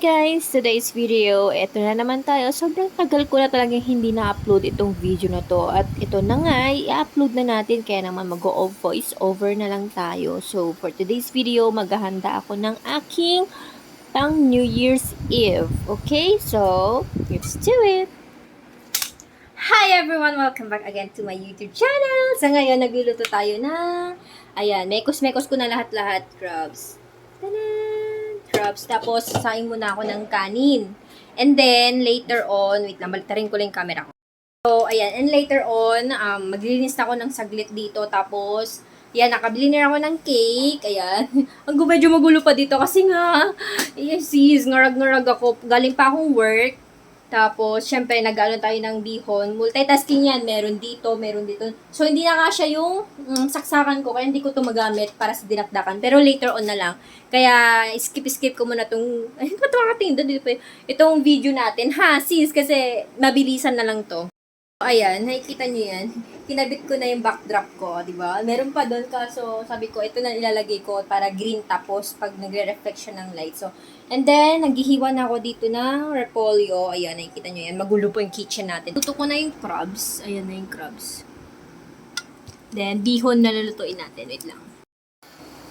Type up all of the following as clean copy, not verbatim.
guys! Today's video, eto na naman tayo. Sobrang tagal ko na talagang hindi na-upload itong video na to. At ito na nga, i-upload na natin. Kaya naman mag-voice over na lang tayo. So, for today's video, maghahanda ako ng aking pang New Year's Eve. Okay? So, let's do it! Hi everyone! Welcome back again to my YouTube channel! Sa ngayon, nagluluto tayo ng... Ayan, mekos-mekos ko na lahat-lahat, crabs. Tanan! Crabs. Tapos, sasaing muna ako ng kanin. And then, later on, wait lang, baliktarin ko lang yung camera ko. So, ayan, and later on, maglilinis na ako ng saglit dito. Tapos, yan, nakabili na ako ng cake. Ayan. Ang medyo magulo pa dito kasi nga, yes, sis, ngarag-ngarag ako. Galing pa akong work. Tapos, syempre, nag-ano tayo ng bihon. Multitasking yan. Meron dito, meron dito. So, hindi na nga siya yung saksakan ko. Kaya hindi ko to magamit para sa dinakdakan. Pero later on na lang. Kaya, skip ko muna tong... Ay, ba't makatingin doon? Itong video natin. Ha, sis, kasi mabilisan na lang to. Ayan, nakikita niyo yan. Kinabit ko na yung backdrop ko, di ba? Meron pa doon kaso sabi ko, ito na ilalagay ko para green tapos pag nagre-reflection ng light. So, and then, naghihiwa na ako dito ng repolyo. Ayan, nakikita niyo yan. Magulo po yung kitchen natin. Tuto ko na yung crabs. Ayan na yung crabs. Then, bihon na lulutuin natin. Wait lang.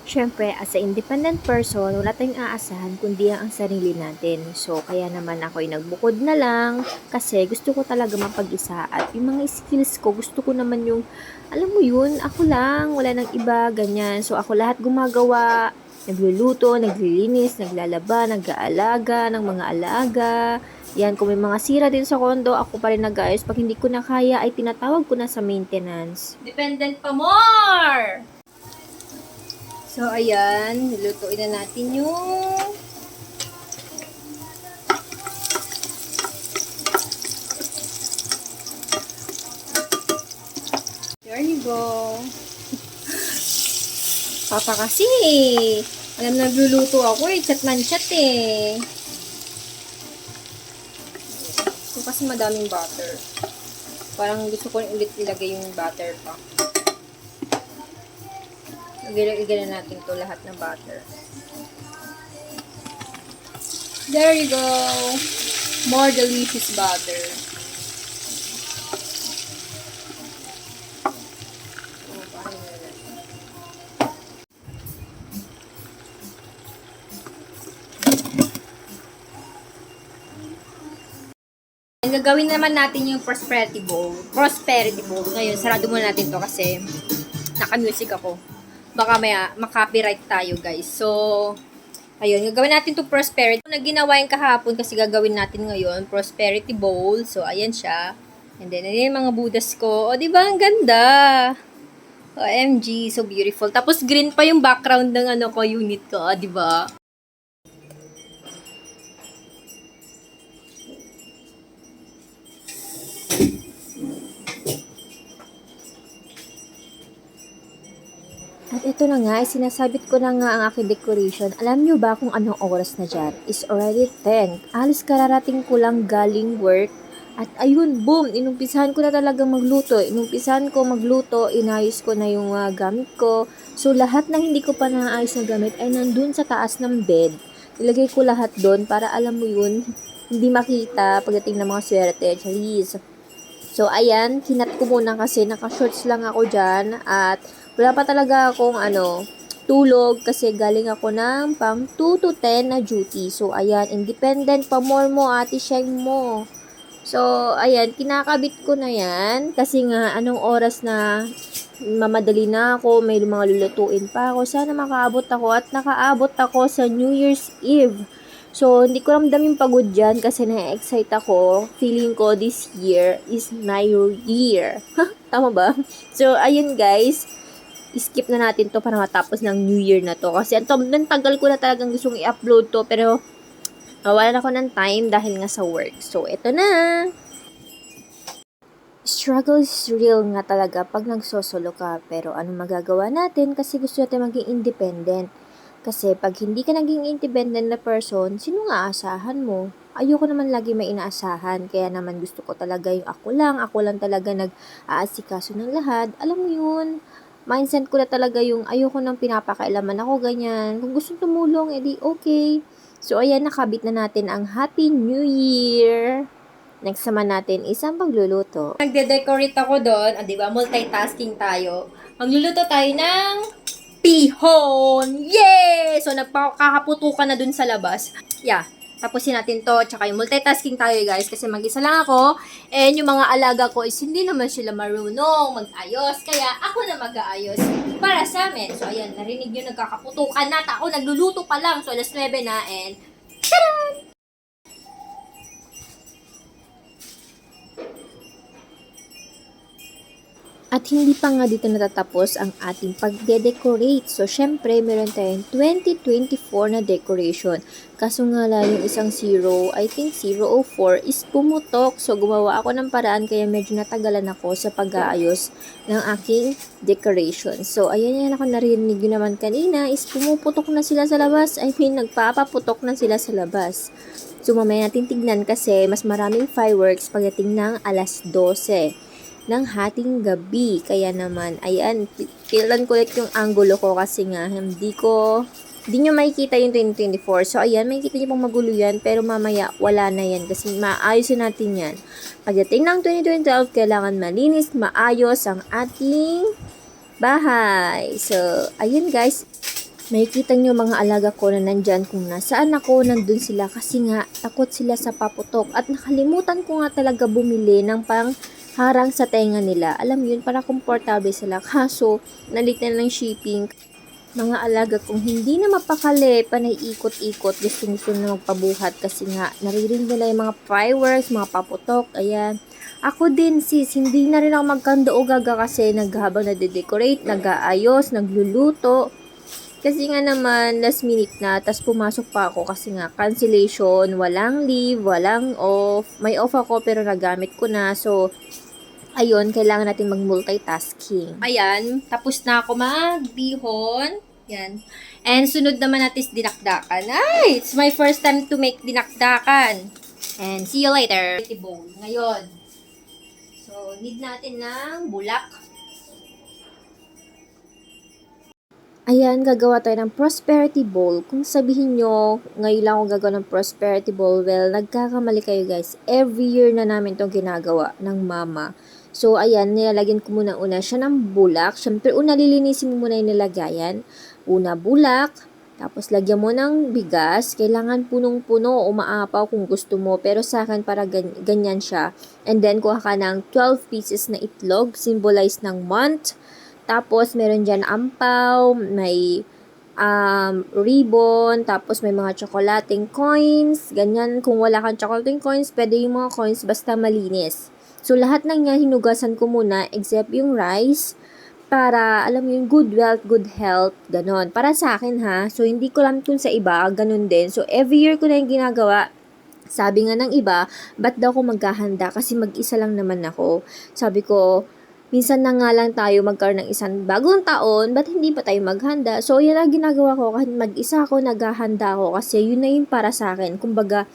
Siyempre, as a independent person, wala tayong aasahan kundi ang sarili natin. So, kaya naman ako'y nagbukod na lang kasi gusto ko talaga mapag-isa at yung mga skills ko, gusto ko naman yung, alam mo yun, ako lang, wala nang iba, ganyan. So, ako lahat gumagawa, nagluluto, naglilinis, naglalaba, nag-aalaga ng mga alaga. Yan, kung may mga sira din sa kondo, ako pa rin nag-ayos. Pag hindi ko na kaya, ay tinatawag ko na sa maintenance. Dependent pa more! So, ayan. Lutuin na natin yung there you go. Papa kasi, alam na nagluluto ako eh. Chat man chat eh. So, kasi madaming butter. Parang gusto ko ulit ilagay yung butter pa. Igala natin to lahat ng butter. There you go. More delicious butter. Gagawin naman natin yung prosperity bowl. Ngayon, sarado muna natin to kasi naka-music ako. Baka may makopyright tayo, guys. So, ayun, gagawin natin to prosperity. Na ginawa yung kahapon kasi gagawin natin ngayon, prosperity bowl. So, ayan siya. And then, ayan yung mga budas ko. O, di ba? Ang ganda. OMG, so beautiful. Tapos, green pa yung background ng unit ko. O, di ba? At ito na nga, sinasabit ko na nga ang aking decoration. Alam nyo ba kung anong oras na dyan? It's already 10. Alis kararating ko lang galing work. At ayun, boom! Inumpisahan ko na talaga magluto. Inayos ko na yung gamit ko. So, lahat ng hindi ko pa naayos na gamit ay nandun sa taas ng bed. Ilagay ko lahat doon para alam mo yun, hindi makita pagdating ng mga swerte. Charis. So, ayan, kinat ko muna kasi naka-shorts lang ako dyan at wala pa talaga akong tulog kasi galing ako ng pang 2 to 10 na duty. So, ayan, independent pa more mo, ate Sheng mo. So, ayan, kinakabit ko na yan kasi nga anong oras na mamadali na ako, may mga lulutuin pa ako. Sana makaabot ako at nakaabot ako sa New Year's Eve. So, hindi ko ramdam yung pagod dyan kasi na-excite ako. Feeling ko this year is my year. Tama ba? So, ayun guys. Skip na natin to para matapos ng New Year na to. Kasi ang tagal ko na talagang gustong i-upload to. Pero, wala ako ng time dahil nga sa work. So, eto na. Struggle is real nga talaga pag nagsosolo ka. Pero, ano magagawa natin kasi gusto natin maging independent. Kasi pag hindi ka naging independent na person, sino nga aasahan mo? Ayoko naman lagi may inaasahan. Kaya naman gusto ko talaga yung ako lang talaga nag-aasikaso ng lahat. Alam mo yun, mindset ko na talaga yung ayoko nang pinapakailaman ako ganyan. Kung gusto tumulong, edi okay. So, ayan, nakabit na natin ang Happy New Year! Next naman natin isang pagluluto. Nagde-decorate ako doon. Di ba? Multitasking tayo. Magluluto tayo ng pihon! Yay! So, nagpakakaputukan na dun sa labas. Yeah. Tapusin natin to. Tsaka yung multitasking tayo, guys. Kasi mag-isa lang ako. And yung mga alaga ko is hindi naman sila marunong mag-ayos. Kaya ako na mag-aayos para sa amin. So, ayan. Narinig nyo, nagkakaputukan na. Ako nagluluto pa lang. So, alas 9 na. And, tada! At hindi pa nga dito natatapos ang ating pagde-decorate. So, syempre, meron tayong 2024 na decoration. Kaso nga lang yung isang 0, I think 004, is pumutok. So, gumawa ako ng paraan kaya medyo natagalan ako sa pag-aayos ng aking decoration. So, ayan yan ako narinig yun naman kanina is pumuputok na sila sa labas. I mean, nagpapaputok na sila sa labas. So, mamaya natin tignan kasi mas maraming fireworks pagdating ng alas 12 ng hating gabi. Kaya naman, ayan, tilan ko ulit yung angulo ko kasi nga, hindi nyo makikita yung 2024. So, ayan, makikita nyo pong magulo yan, pero mamaya, wala na yan kasi maayusin natin yan. Pagdating ng 2012, kailangan malinis, maayos ang ating bahay. So, ayun guys, makikita nyo mga alaga ko na nandyan kung nasaan ako, nandun sila kasi nga, takot sila sa paputok. At nakalimutan ko nga talaga bumili ng pang harang sa tenga nila. Alam yun, para komportable sila. Kaso, nalit na lang shipping. Mga alaga kong hindi na mapakali, panay ikot-ikot, gusto na magpabuhat kasi nga, naririnig nila yung mga fireworks, mga paputok, ayan. Ako din sis, hindi na rin ako magkando o gaga kasi habang nade-decorate, nag-aayos, nagluluto. Kasi nga naman, last minute na, tas pumasok pa ako kasi nga, cancellation, walang leave, walang off. May off ako pero nagamit ko na, so, ayun, kailangan natin mag-multitasking. Ayan, tapos na ako magbihon. Yan. And sunod naman natin is dinakdakan. Ay, it's my first time to make dinakdakan. And see you later. Bowl. Ngayon. So, need natin ng bulak. Ayan, gagawa tayo ng prosperity bowl. Kung sabihin nyo, ngayon lang ako gagawa ng prosperity bowl, well, nagkakamali kayo guys. Every year na namin itong ginagawa ng mama. So, ayan, nilalagyan ko muna siya ng bulak. Siyempre, una lilinisin mo muna yung nilagayan. Una, bulak. Tapos, lagyan mo ng bigas. Kailangan punong-puno o maapaw kung gusto mo. Pero sa akin, para ganyan siya. And then, kuha ka ng 12 pieces na itlog, symbolize ng month. Tapos, meron dyan ampaw, may ribbon, tapos may mga tsokolating coins, ganyan. Kung wala kang tsokolating coins, pwede yung mga coins basta malinis. So, lahat ng yan, hinugasan ko muna, except yung rice, para, alam mo yung good wealth, good health, ganon. Para sa akin ha, so hindi ko alam kung sa iba, ganon din. So, every year ko na yung ginagawa. Sabi nga ng iba, ba't daw ako maghahanda? Kasi mag-isa lang naman ako. Sabi ko, minsan na nga lang tayo magkaroon ng isang bagong taon, ba't hindi pa tayo maghanda? So, yan ang ginagawa ko. Kahit mag-isa ako, naghahanda ako. Kasi yun na yung para sa akin. Kumbaga,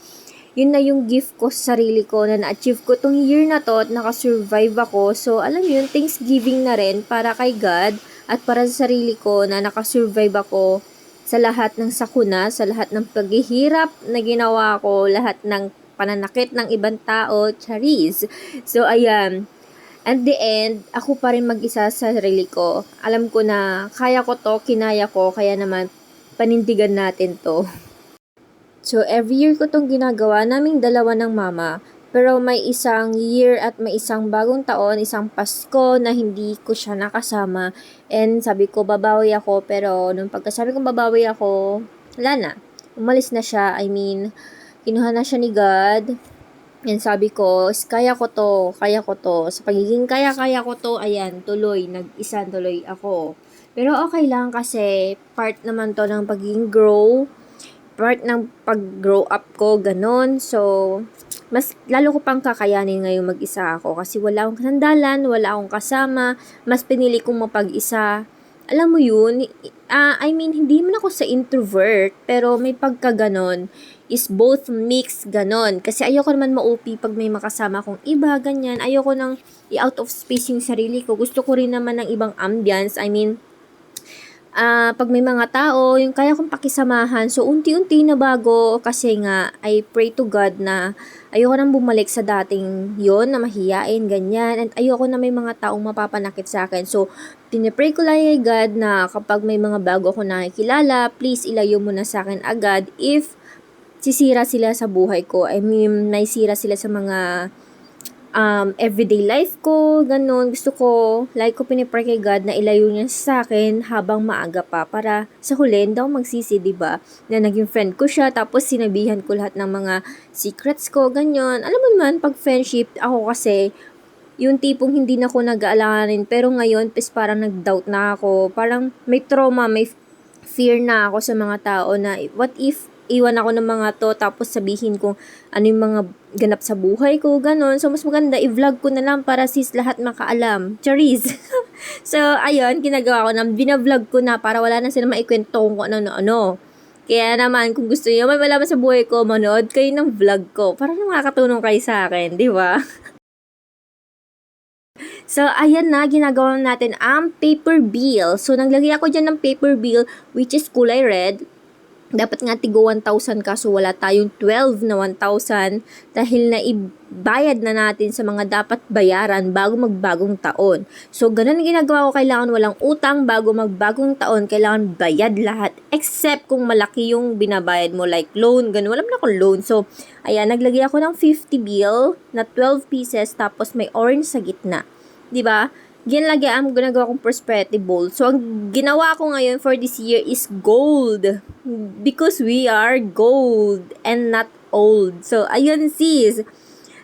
yun na yung gift ko sa sarili ko na na-achieve ko tong year na to at nakasurvive ako. So, alam yun, Thanksgiving na rin para kay God at para sa sarili ko na nakasurvive ako sa lahat ng sakuna, sa lahat ng paghihirap na ginawa ko, lahat ng pananakit ng ibang tao, charis. So, ayan. At the end, ako pa rin mag-isa sa sarili ko. Alam ko na kaya ko to, kinaya ko, kaya naman panindigan natin to. So, every year ko tong ginagawa, naming dalawa ng mama. Pero may isang year at may isang bagong taon, isang Pasko na hindi ko siya nakasama. And sabi ko, babawi ako. Pero nung pagkasabi ko babawi ako, wala na. Umalis na siya. I mean, kinuha na siya ni God. And sabi ko, kaya ko to, kaya ko to. Sa pagiging kaya ko to, ayan, tuloy, nag-isa tuloy ako. Pero okay lang kasi part naman to ng pagiging part ng pag-grow up ko, ganun. So, mas lalo ko pang kakayanin ngayong mag-isa ako kasi wala akong kasandalan, wala akong kasama, mas pinili kong mapag-isa. Alam mo yun, I mean, hindi man ako sa introvert, pero may pagkaganon is both mix ganon. Kasi ayoko naman ma-OP pag may makasama akong iba, ganyan. Ayoko nang i-out of space yung sarili ko. Gusto ko rin naman ng ibang ambience. I mean, Pag may mga tao, yung kaya kong pakisamahan. So, unti-unti na bago kasi nga, I pray to God na ayoko nang bumalik sa dating yon na mahiyain, ganyan. And ayoko na may mga taong mapapanakit sa akin. So, pinipray ko lang kay God na kapag may mga bago ako nakikilala, please ilayo mo na sa akin agad if sisira sila sa buhay ko. I mean, may sira sila sa mga everyday life ko, ganun. Gusto ko, like ko pinipray kay God na ilayo niya sa akin habang maaga pa para sa huli, hindi ako magsisi, diba? Na naging friend ko siya, tapos sinabihan ko lahat ng mga secrets ko, ganyan. Alam mo naman, pag friendship, ako kasi, yung tipong hindi na ako nag-aalanganin, pero ngayon, parang nag-doubt na ako. Parang may trauma, may fear na ako sa mga tao na, what if iwan ako ng mga to tapos sabihin kung ano yung mga ganap sa buhay ko, ganon. So, mas maganda i-vlog ko na lang para sis lahat makaalam. Charis! So, ayun, ginagawa ko na, binavlog ko na para wala na sila maikwento kung ano-ano. Kaya naman, kung gusto niyo may malaman sa buhay ko, manood kayo ng vlog ko. Para na makakatulong kayo sa akin, di ba? So, ayan na, ginagawa natin ang paper bill. So, naglagay ako dyan ng paper bill, which is kulay red. Dapat nga tigo 1,000 kaso wala tayong 12 na 1,000 dahil na ibayad na natin sa mga dapat bayaran bago magbagong taon. So, ganun ang ginagawa ko, kailangan walang utang bago magbagong taon, kailangan bayad lahat except kung malaki yung binabayad mo like loan, ganun. Wala na akong loan. So, ayan, naglagay ako ng 50 bill na 12 pieces tapos may orange sa gitna. 'Di ba? Ginlagay ang ginagawa kong prosperity bowl. So, ang ginawa ko ngayon for this year is gold. Because we are gold and not old. So, ayun sis.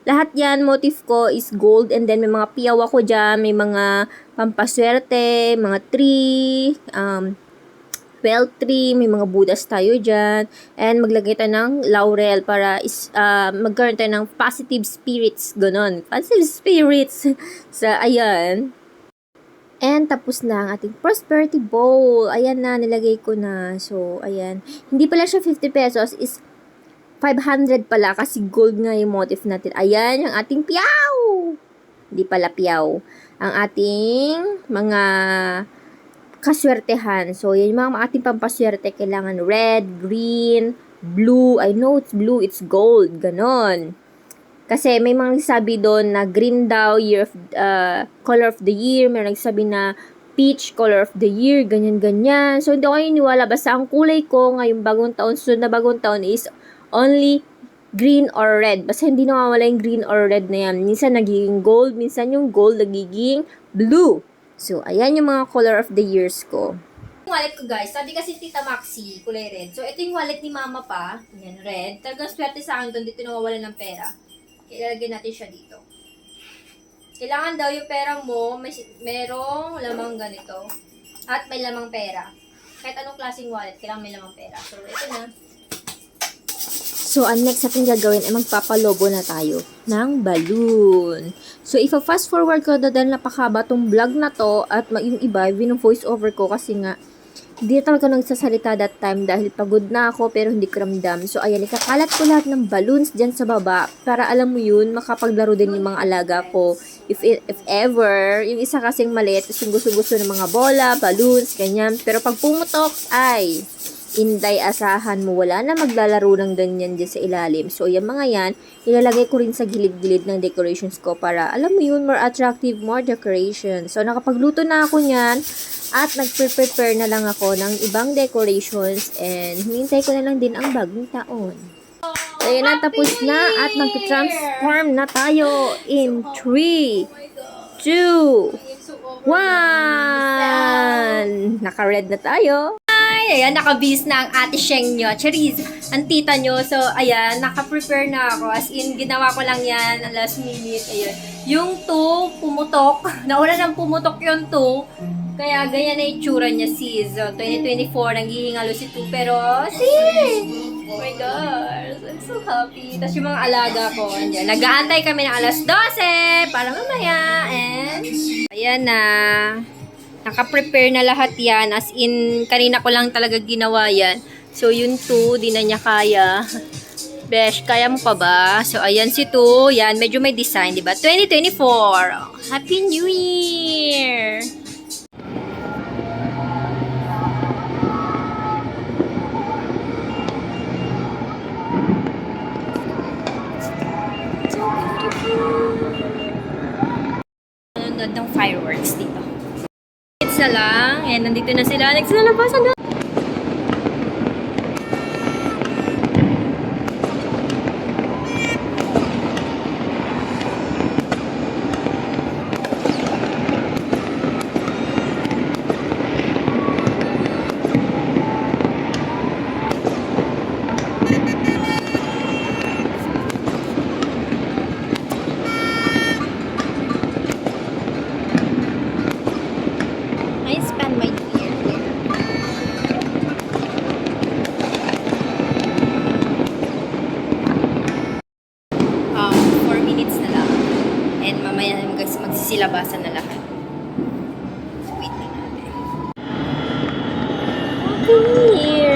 Lahat yan, motif ko is gold. And then, may mga piyaw ako dyan. May mga pampaswerte, mga tree, well tree, may mga budas tayo dyan. And maglagay tayo ng laurel para magkaroon tayo ng positive spirits. Ganon. Positive spirits. So, ayan. And tapos na ang ating prosperity bowl. Ayan na, nilagay ko na. So, ayan. Hindi pala siya 50 pesos, is 500 pala kasi gold nga yung motif natin. Ayan, yung ating piyaw! Hindi pala piyaw. Ang ating mga kaswertehan. So, yan yung mga ating pampaswerte. Kailangan red, green, blue. I know it's blue, it's gold. Ganon. Kasi may mga nagsabi doon na green daw, color of the year. May nagsabi na peach, color of the year, ganyan-ganyan. So, hindi ako iniwala. Basta ang kulay ko ngayong bagong taon, sunod na bagong taon is only green or red. Basta hindi nawawala yung green or red na yan. Minsan nagiging gold, minsan yung gold nagiging blue. So, ayan yung mga color of the years ko. Wallet ko guys, sabi kasi Tita Maxi, kulay red. So, ito yung wallet ni Mama pa. Yan, red. Talagang swerte sa akin doon, dito nawawala ng pera. Ilalagay natin siya dito. Kailangan daw yung pera mo, merong lamang ganito. At may lamang pera. Kahit anong klaseng wallet, kailangan may lamang pera. So, ito na. So, ang next natin gagawin ay magpapalogo na tayo ng balloon. So, if fast forward ko dahil napakaba tong vlog na to at yung iba, voice over ko kasi nga hindi talaga nagsasalita that time dahil pagod na ako pero hindi ko ramdam. So, ayan, ikakalat ko lahat ng balloons dyan sa baba para alam mo yun, makapaglaro din yung mga alaga ko. If ever, yung isa kasing maliit, gusto ng mga bola, balloons, ganyan. Pero pag pumutok, ay, inday asahan mo, wala na maglalaro ng ganyan dyan sa ilalim. So, yung mga yan, ilalagay ko rin sa gilid-gilid ng decorations ko para, alam mo yun, more attractive, more decoration. So, nakapagluto na ako niyan. At nag-prepare na lang ako ng ibang decorations and hinintay ko na lang din ang bagong taon. So, yun na, tapos na at mag-transform na tayo in 3, 2, 1! Naka-red na tayo. Ayan, nakabis na ang ate Sheng nyo. Charis, ang tita nyo. So, ayan, naka-prepare na ako. As in, ginawa ko lang yan ang last minute. Ayan. Yung 2, pumutok. Nauna nang pumutok yung 2. Kaya ganyan na itsura niya sis. So, 2024, nanghihingalo si 2. Pero, sis! Oh my gosh, I'm so happy. Tapos yung mga alaga ko, andyan. Nag-aantay kami ng alas 12 para mamaya. And, ayan na. Naka-prepare na lahat yan. As in, kanina ko lang talaga ginawa yan. So, yung 2, di na niya kaya. Besh, kaya mo pa ba? So, ayan si 2. Yan, medyo may design, di ba? 2024. Happy New Year! manood ng fireworks dito. It's na lang. Ayan, nandito na sila. Nagsalabasan na. I spend my year here. 4 minutes na lang. And mamaya na guys, magsisilabasan na lahat. So, wait na natin. Happy New Year!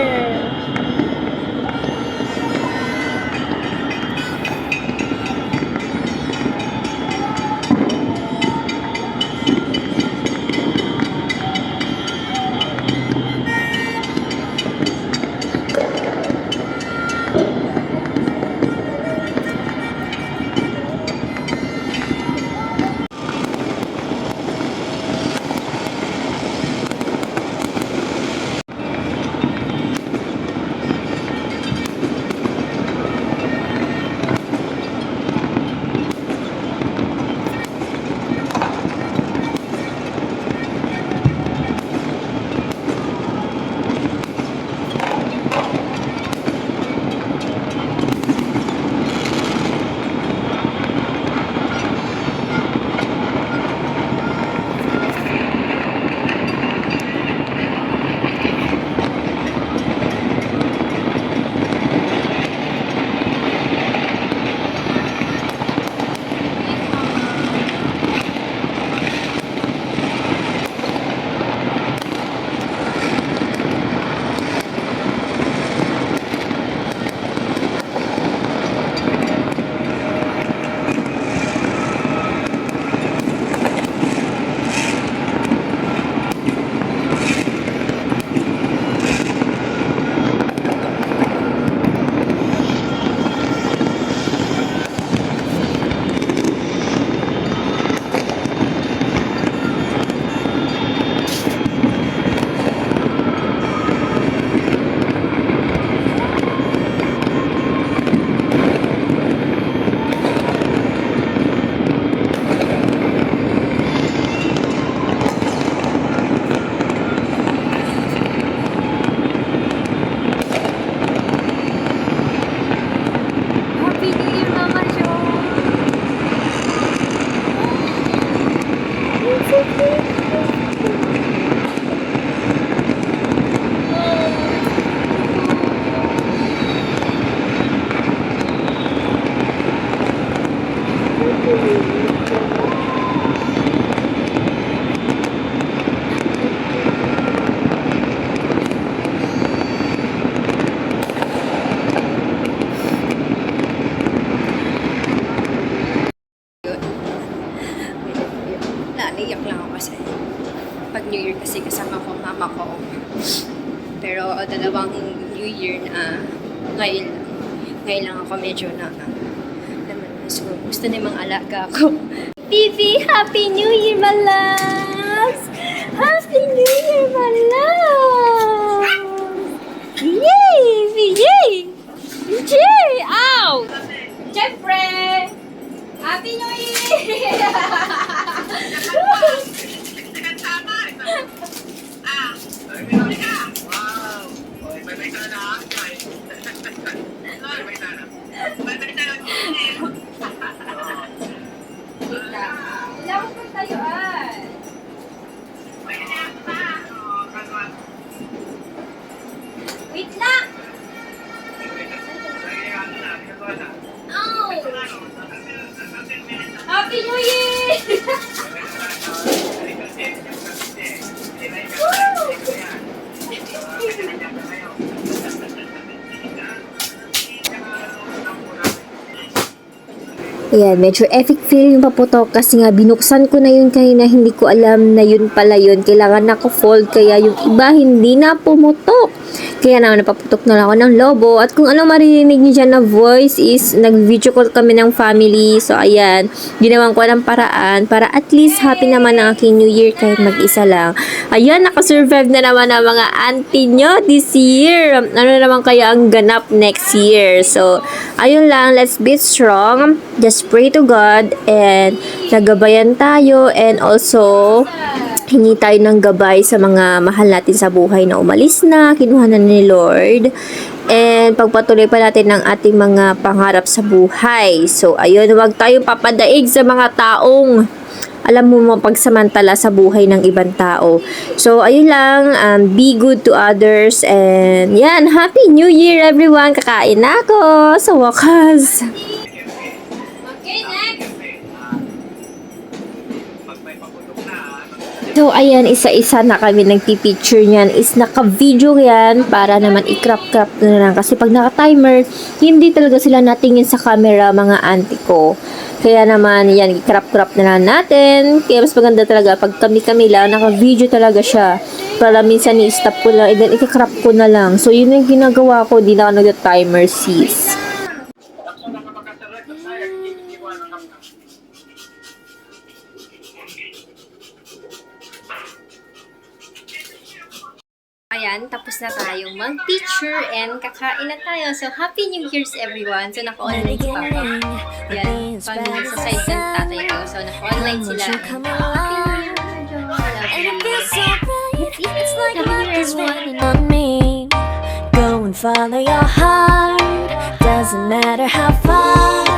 Happy New Year, Mama Jo! It's so cute! Naiyak lang ako kasi pag New Year kasi kasama ko mama ko. Pero dalawang New Year na ngayon lang ako medyo naman. So, gusto na yung mga alaga ko. Vivi, Happy New Year, my loves! Happy New Year, my loves! Yay! Yay! Yay! Ow! Siyempre! Happy New Year! Ilawag ko tayo. Ayan, medyo epic feel yung paputok kasi nga binuksan ko na yun kanina, hindi ko alam na yun pala yun. Kailangan na ko fold kaya yung iba hindi na pumutok. Kaya naman napaputok na lang ako ng lobo. At kung ano maririnig niyo dyan na voice is nag-video call kami ng family. So ayan, ginawan ko ng paraan para at least happy naman ang aking New Year kahit mag-isa lang. Ayan, nakasurvive na naman ang mga auntie nyo this year. Ano naman kaya ang ganap next year? So, ayun lang, let's be strong. Just pray to God and nagabayan tayo and also hingi tayo ng gabay sa mga mahal natin sa buhay na umalis na, kinuha na ni Lord. And pagpatuloy pa natin ng ating mga pangarap sa buhay. So, ayun, huwag tayong papadaig sa mga taong alam mo pagsamantala sa buhay ng ibang tao. So, ayun lang, be good to others. And yan, Happy New Year everyone! Kakain na ako sa wakas. So, ayan, isa-isa na kami nagpipicture niyan. Is naka-video yan para naman i-crop-crop na lang. Kasi pag naka-timer, hindi talaga sila natingin sa camera, mga auntie ko. Kaya naman, yan, i-crop-crop na lang natin. Kaya mas maganda talaga, pag kami-kami lang, naka-video talaga siya. Para minsan i-stop ko lang, and then i-crop ko na lang. So, yun yung ginagawa ko, di na ako nag-timer, sis. Ayan, tapos na tayong mag-picture and kakain na tayo. So, Happy New Year's everyone. So, naka-online si Papa. Yan, pag sa side ng tatay ko. So, naka-online sila. Happy New Year, It's like love is raining on me. Go and follow your heart. Doesn't matter how far.